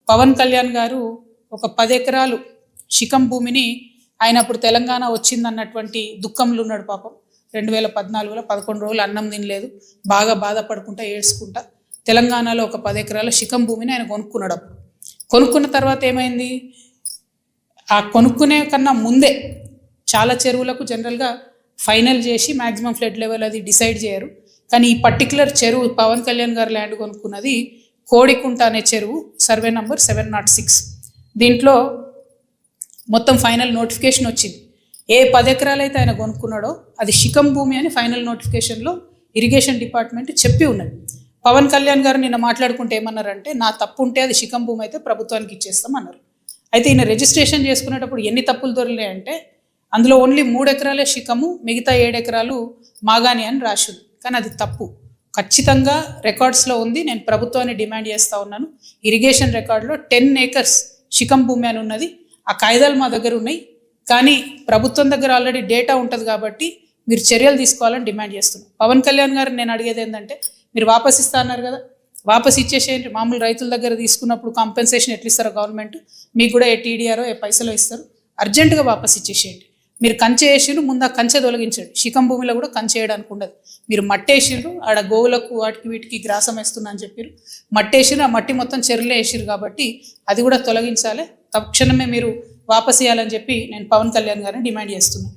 పవన్ కళ్యాణ్ గారు ఒక 10 ఎకరాలు శిఖం భూమిని ఆయన అప్పుడు తెలంగాణ వచ్చిందన్నటువంటి దుఃఖంలో ఉన్నాడు పాపం. 2014లో 11 రోజులు అన్నం తినలేదు, బాగా బాధపడుకుంటా ఏడ్చుకుంటా తెలంగాణలో ఒక 10 ఎకరాల శిఖం భూమిని ఆయన కొనుక్కున్నాడు. అప్పుడు కొనుక్కున్న తర్వాత ఏమైంది, ఆ కొనుక్కునే కన్నా ముందే చాలా చెరువులకు జనరల్గా ఫైనల్ చేసి మ్యాక్సిమం ఫ్లడ్ లెవెల్ అది డిసైడ్ చేయరు. కానీ ఈ పర్టికులర్ చెరువు పవన్ కళ్యాణ్ గారు ల్యాండ్ కొనుక్కున్నది కోడికుంట అనే చెరువు, సర్వే నంబర్ 706. దీంట్లో మొత్తం ఫైనల్ నోటిఫికేషన్ వచ్చింది. ఏ 10 ఎకరాలు అయితే ఆయన కొనుక్కున్నాడో అది శిఖం భూమి అని ఫైనల్ నోటిఫికేషన్లో ఇరిగేషన్ డిపార్ట్మెంట్ చెప్పి ఉన్నది. పవన్ కళ్యాణ్ గారు నిన్న మాట్లాడుకుంటే ఏమన్నారంటే, నా తప్పు ఉంటే అది శిఖం భూమి అయితే ప్రభుత్వానికి ఇచ్చేస్తాం అన్నారు. అయితే ఈయన రిజిస్ట్రేషన్ చేసుకునేటప్పుడు ఎన్ని తప్పులు దొరికినాయంటే, అందులో ఓన్లీ 3 ఎకరాలే శిఖము, మిగతా 7 ఎకరాలు మాగాని అని రాసింది. కానీ అది తప్పు, ఖచ్చితంగా రికార్డ్స్లో ఉంది. నేను ప్రభుత్వాన్ని డిమాండ్ చేస్తూ ఉన్నాను. ఇరిగేషన్ రికార్డులో 10 acres శిఖం భూమి అని ఉన్నది. ఆ కాయిదాలు మా దగ్గర ఉన్నాయి, కానీ ప్రభుత్వం దగ్గర ఆల్రెడీ డేటా ఉంటుంది కాబట్టి మీరు చర్యలు తీసుకోవాలని డిమాండ్ చేస్తున్నాను. పవన్ కళ్యాణ్ గారు నేను అడిగేది ఏంటంటే, మీరు వాపస్ ఇస్తా అన్నారు కదా, వాపస్ ఇచ్చేసేయండి. మామూలు రైతుల దగ్గర తీసుకున్నప్పుడు కాంపెన్సేషన్ ఎట్లా ఇస్తారో గవర్నమెంట్, మీకు కూడా ఏ టీడీఆరో ఏ పైసలు ఇస్తారు, అర్జెంటుగా వాపస్ ఇచ్చేసేయండి. మీరు కంచె వేసిండ్రు, ముందు ఆ కంచె తొలగించండి. శిఖం భూమిలో కూడా కంచె వేయడానికి ఉండదు. మీరు మట్టేసిండ్రు, ఆడ గోవులకు వాటికి వీటికి గ్రాసం వేస్తున్నా అని చెప్పారు. మట్టేసిండ్రు, ఆ మట్టి మొత్తం చెరువులో వేసిరు కాబట్టి అది కూడా తొలగించాలి. తక్షణమే మీరు వాపస్ ఇవ్వాలని చెప్పి నేను పవన్ కళ్యాణ్ గారిని డిమాండ్ చేస్తున్నాను.